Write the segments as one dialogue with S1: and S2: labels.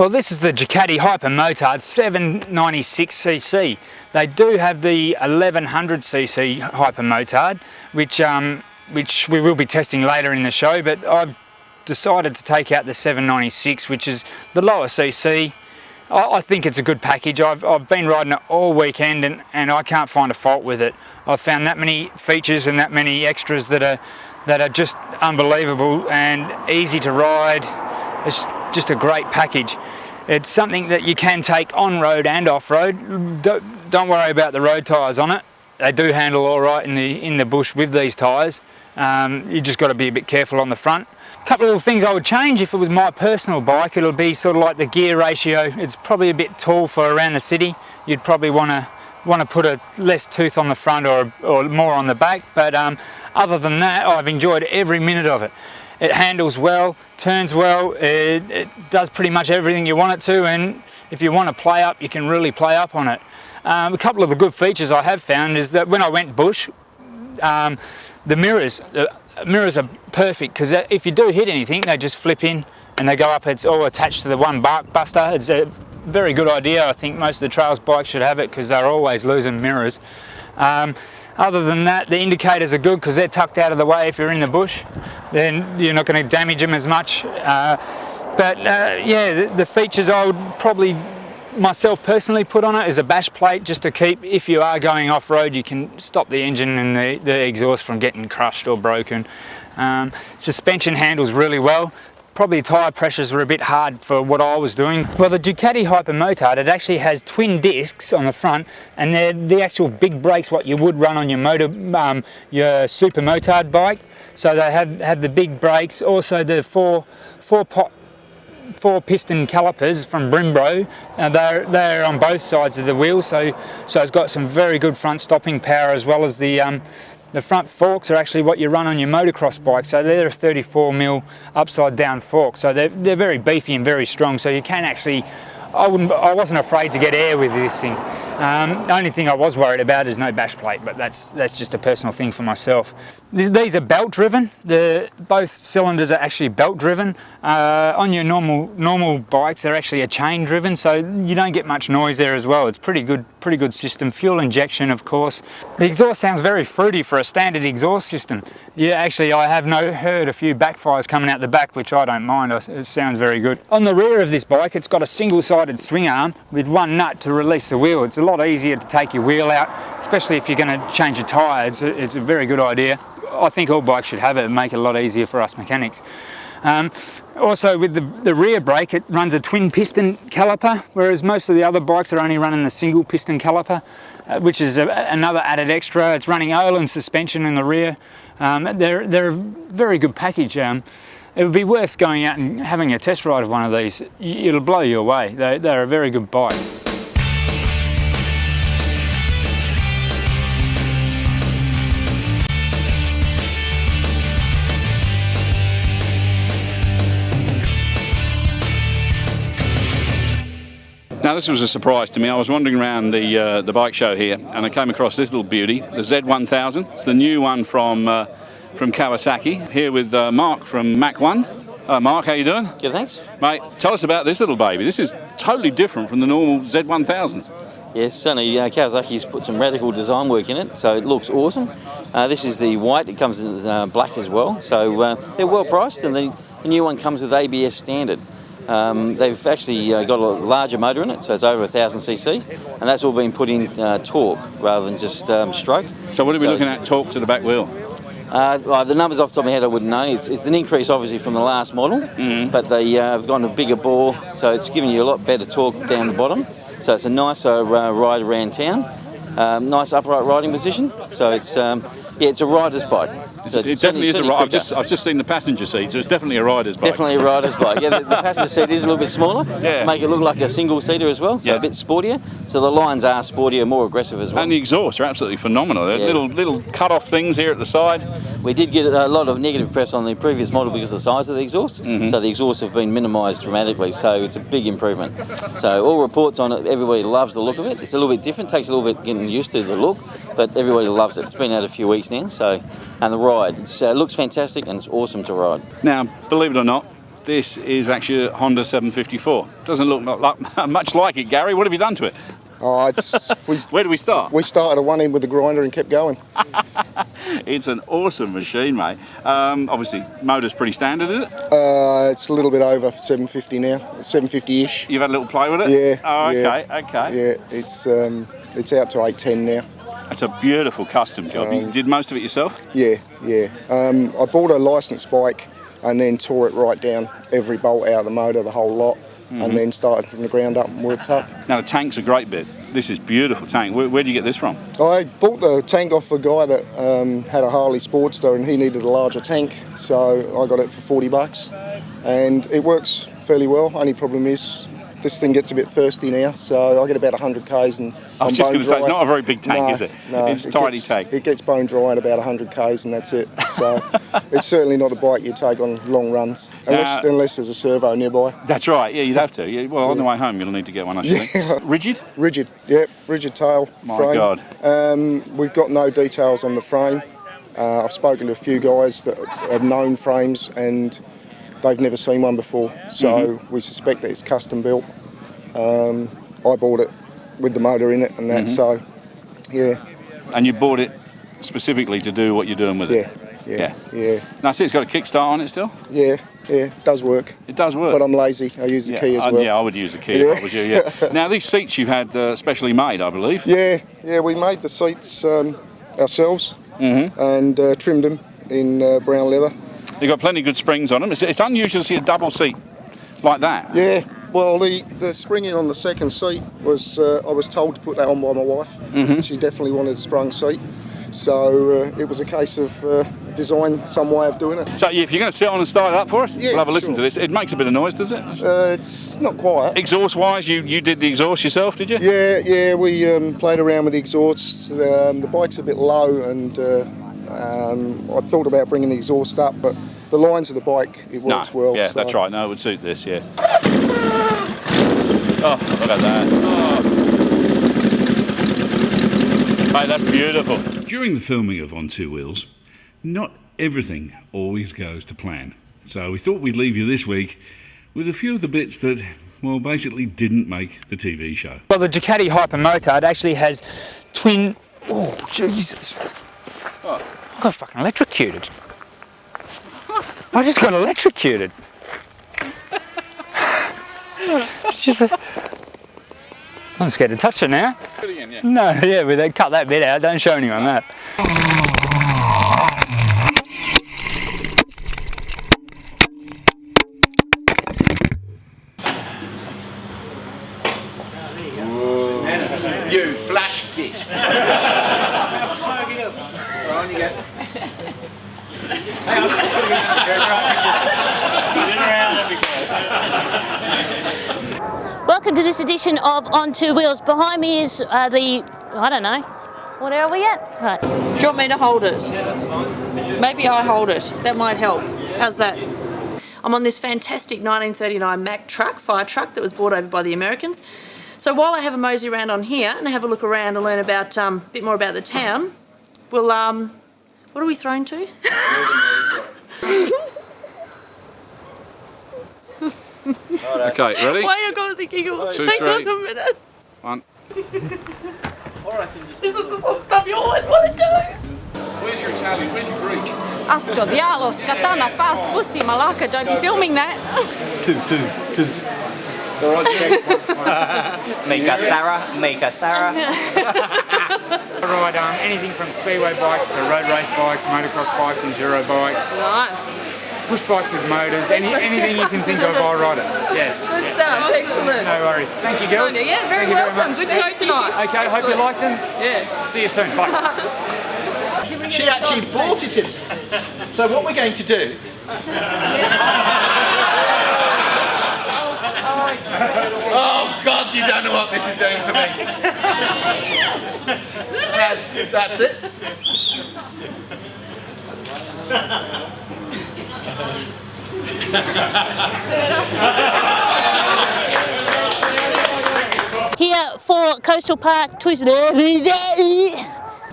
S1: Well, this is the Ducati Hyper Motard 796cc. They do have the 1100cc Hyper Motard, which we will be testing later in the show, but I've decided to take out the 796, which is the lower cc. I think it's a good package. I've been riding it all weekend and I can't find a fault with it. I've found that many features and that many extras that are just unbelievable and easy to ride. It's just a great package. It's something that you can take on-road and off-road. Don't worry about the road tyres on it. They do handle all right in the bush with these tyres. You just got to be a bit careful on the front. A couple of things I would change if it was my personal bike. It'll be sort of like the gear ratio. It's probably a bit tall for around the city. You'd probably want to put a less tooth on the front or more on the back. But other than that, I've enjoyed every minute of it. It handles well, turns well, it does pretty much everything you want it to, and if you want to play up, you can really play up on it. A couple of the good features I have found is that when I went bush, the mirrors are perfect, because if you do hit anything, they just flip in and they go up. It's all attached to the one bark buster. It's a very good idea. I think most of the trails bikes should have it because they're always losing mirrors. Other than that, the indicators are good because they're tucked out of the way if you're in the bush. Then you're not going to damage them as much. Yeah, the features I would probably myself personally put on it is a bash plate, just to keep, if you are going off-road, you can stop the engine and the exhaust from getting crushed or broken. Suspension handles really well. Probably tyre pressures were a bit hard for what I was doing. Well, the Ducati Hyper Motard, it actually has twin discs on the front, and they're the actual big brakes what you would run on your super motard bike. So they have the big brakes, also the four piston calipers from Brimbro. They're on both sides of the wheel, so it's got some very good front stopping power, as well as the front forks are actually what you run on your motocross bike. So they're a 34mm upside down fork, so they're very beefy and very strong, so you can actually, I wasn't afraid to get air with this thing. The only thing I was worried about is no bash plate, but that's just a personal thing for myself. These are belt driven. Both cylinders are actually belt driven. On your normal bikes, they're actually a chain driven, so you don't get much noise there as well. It's pretty good system. Fuel injection, of course. The exhaust sounds very fruity for a standard exhaust system. Yeah, actually, I have heard a few backfires coming out the back, which I don't mind. It sounds very good. On the rear of this bike, it's got a single-sided swing arm with one nut to release the wheel. It's a lot easier to take your wheel out, especially if you're going to change your tyre. It's a very good idea. I think all bikes should have it and make it a lot easier for us mechanics. Also, with the rear brake, it runs a twin piston caliper, whereas most of the other bikes are only running the single piston caliper, which is another added extra. It's running Öhlins suspension in the rear. They're a very good package. It would be worth going out and having a test ride of one of these. It'll blow you away. They're a very good bike.
S2: Now, this was a surprise to me. I was wandering around the bike show here, and I came across this little beauty, the Z1000. It's the new one from Kawasaki. Here with Mark from Mach 1. Mark, how you doing?
S3: Good, thanks.
S2: Mate, tell us about this little baby. This is totally different from the normal Z1000s.
S3: Yes, certainly Kawasaki's put some radical design work in it, so it looks awesome. This is the white. It comes in black as well, so they're well priced, and the new one comes with ABS standard. They've actually got a larger motor in it, so it's over 1000cc, and that's all been put in torque rather than just stroke.
S2: So what are we looking at, torque to the back wheel?
S3: The numbers off the top of my head I wouldn't know. It's an increase obviously from the last model, but they have gone a bigger bore, so it's giving you a lot better torque down the bottom. So it's a nicer ride around town, nice upright riding position. So it's it's a rider's bike. So
S2: it definitely is a ride. I've just seen the passenger seat, so it's definitely a rider's bike.
S3: Definitely a rider's bike. Yeah, the passenger seat is a little bit smaller to make it look like a single-seater as well, so a bit sportier. So the lines are sportier, more aggressive as well.
S2: And the exhausts are absolutely phenomenal. They're little cut-off things here at the side.
S3: We did get a lot of negative press on the previous model because of the size of the exhaust. So the exhausts have been minimised dramatically, so it's a big improvement. So all reports on it, everybody loves the look of it. It's a little bit different, takes a little bit getting used to the look, but everybody loves it. It's been out a few weeks now, and the ride, it looks fantastic and it's awesome to ride.
S2: Now, believe it or not, This is actually a Honda 754. Doesn't look much like it, Gary. What have you done to it?
S4: Oh,
S2: Where do we start?
S4: we started at one end with the grinder and kept going.
S2: It's an awesome machine, mate. Obviously, motor's pretty standard, is it?
S4: It's a little bit over 750 now, 750-ish.
S2: You've had a little play with it?
S4: Yeah.
S2: Oh, okay,
S4: yeah,
S2: okay.
S4: Yeah, it's out to 810 now.
S2: It's a beautiful custom job. You did most of it yourself?
S4: Yeah, yeah. I bought a licensed bike and then tore it right down, every bolt out of the motor, the whole lot, and then started from the ground up and worked up.
S2: Now, the tank's a great bit. This is a beautiful tank. Where'd you get this from?
S4: I bought the tank off a guy that had a Harley Sportster and he needed a larger tank, so I got it for $40 and it works fairly well. Only problem is this thing gets a bit thirsty now, so I get about 100 k's and
S2: I was just going to say, it's not a very big tank, is it?
S4: No,
S2: it's a tiny tank.
S4: It gets bone dry at about 100 k's and that's it. So it's certainly not the bike you take on long runs, unless there's a servo nearby.
S2: That's right, yeah, you'd have to. Yeah, well, on the way home, you'll need to get one, I think. Rigid?
S4: Rigid, yep, rigid tail frame.
S2: My God.
S4: We've got no details on the frame. I've spoken to a few guys that have known frames and they've never seen one before, so we suspect that it's custom built. I bought it with the motor in it and that, so yeah.
S2: And you bought it specifically to do what you're doing with it?
S4: Yeah.
S2: Now, I see it's got a kickstart on it still?
S4: Yeah, it does work.
S2: It does work?
S4: But I'm lazy, I use the key as well.
S2: Yeah, I would use the key if I was you, yeah. Now, these seats you've had specially made, I believe?
S4: Yeah, we made the seats ourselves and trimmed them in brown leather.
S2: You've got plenty of good springs on them. It's unusual to see a double seat like that.
S4: Yeah, well, the springing on the second seat was, I was told to put that on by my wife. She definitely wanted a sprung seat. So it was a case of design some way of doing it.
S2: So if you're going to sit on and start it up for us,
S4: yeah,
S2: we'll have a listen
S4: sure.
S2: to this. It makes a bit of noise, does it?
S4: It's not quite.
S2: Exhaust-wise, you did the exhaust yourself, did you?
S4: Yeah, we played around with the exhausts. The bike's a bit low and I thought about bringing the exhaust up, but the lines of the bike, it works well.
S2: Yeah,
S4: so.
S2: that's right. No, it would suit this, yeah. Oh, look at that. Oh. Mate, that's beautiful.
S5: During the filming of On Two Wheels, not everything always goes to plan. So we thought we'd leave you this week with a few of the bits that, well, basically didn't make the TV show.
S1: Well, the Ducati Hypermotard actually has twin... Oh, Jesus.
S2: What?
S1: I got fucking electrocuted. I just got electrocuted. I'm scared to touch it now.
S2: Do it again, yeah.
S1: No, yeah, but cut that bit out. Don't show anyone that.
S2: You flash git. On you go.
S6: Welcome to this edition of On Two Wheels. Behind me is I don't know, what are we at? Right.
S7: Do you want me to hold it? Yeah, that's fine. Maybe I hold it. That might help. How's that? I'm on this fantastic 1939 Mack truck, fire truck that was brought over by the Americans. So while I have a mosey around on here and I have a look around and learn about a bit more about the town, we'll what are we thrown to?
S2: Okay, ready?
S7: Why I got the giggles?
S2: 2,
S7: Hang
S2: 3.
S7: on a minute.
S2: 1.
S7: This is the sort of stuff you always want to do.
S2: Where's your Italian? Where's your Greek?
S8: Astro dialos, katana, fast, pusti, malaka, don't be filming that.
S9: Two.
S2: All right,
S9: Make a Thara.
S1: I ride anything from speedway bikes to road race bikes, motocross bikes, enduro bikes,
S8: Nice.
S1: push bikes with motors, anything you can think of, I ride it. Yes.
S8: Good stuff, excellent.
S1: No worries. Thank you, girls.
S8: Yeah, very
S1: Thank you
S8: welcome.
S1: much.
S8: Good show tonight.
S1: Okay, hope you liked them.
S8: Yeah.
S1: See you soon. Bye.
S9: She actually bought it in. So what we're going to do... Oh God, you don't know what this is doing for me. That's it.
S6: Here for Coastal Park Twist.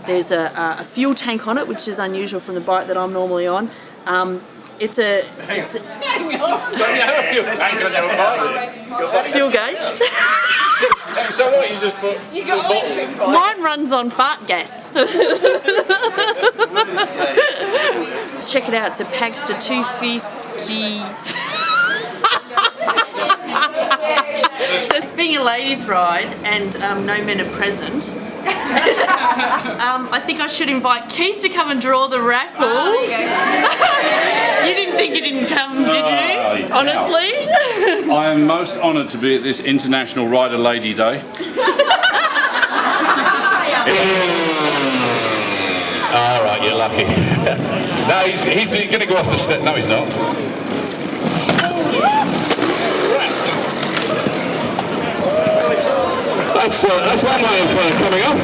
S7: There's a fuel tank on it, which is unusual from the bike that I'm normally on. It's a
S2: Don't you have a fuel tank on your bike?
S7: Fuel gauge.
S2: So what, you just put...
S7: Mine runs on fart gas. Check it out, it's a Pagster 250. So being a ladies' ride and no men are present, I think I should invite Keith to come and draw the raffle.
S8: Oh, there you go.
S7: You didn't think he didn't come, did you? Honestly?
S2: I am most honoured to be at this International Rider Lady Day.
S5: All right, you're lucky. No, he's going to go off the step. No, he's not. That's one way of coming up.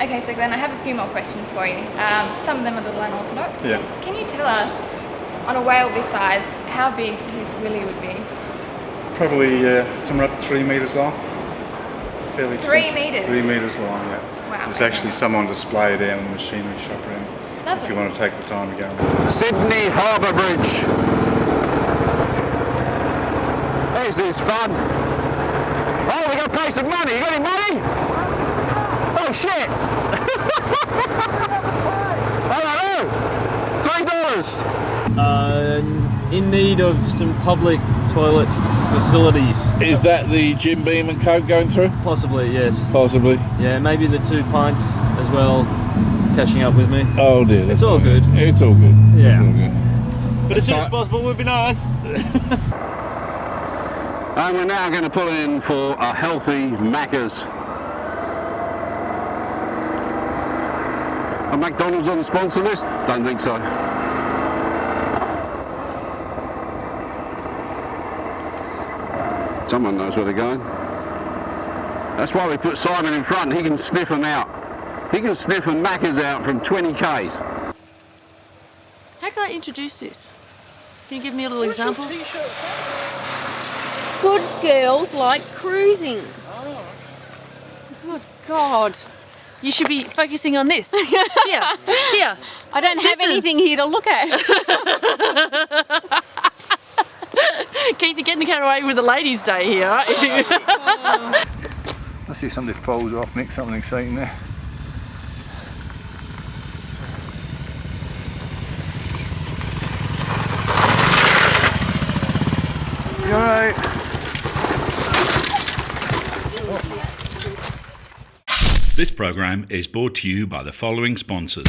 S8: Okay, so Glenn, I have a few more questions for you. Some of them are a little unorthodox.
S10: Yeah.
S8: Can you tell us, on a whale this size, how big his willy would be?
S10: Probably somewhere up to 3 metres long. Fairly
S8: 3
S10: extensive.
S8: metres?
S10: 3 metres long, yeah.
S8: Wow.
S10: There's actually some on display down in the machinery shop around.
S8: Lovely.
S10: If you want to take the time to go.
S11: Sydney Harbour Bridge. This is fun. Oh, we got to pay some money. You got any money? Oh shit! Hello, $3.
S12: In need of some public toilet facilities.
S5: Is that the Jim Beam and Coke going through?
S12: Possibly, yes.
S5: Possibly.
S12: Yeah, maybe the 2 pints as well, catching up with me.
S5: Oh dear.
S12: It's all good.
S5: It's all good.
S12: Yeah.
S5: It's all good.
S12: But as soon as possible would be nice.
S11: And we're now going to pull in for a healthy Macca's. Are McDonald's on the sponsor list? Don't think so. Someone knows where they're going. That's why we put Simon in front. He can sniff them out. He can sniff a Macca's out from 20 k's.
S7: How can I introduce this? Can you give me a little example?
S8: Good girls like cruising.
S7: Oh God. You should be focusing on this. Here.
S8: I don't have anything here to look at.
S7: Keith, you're getting carried away with the ladies' day here, aren't you?
S10: Let's see somebody falls off, Nick. Something exciting there. You alright?
S5: This program is brought to you by the following sponsors.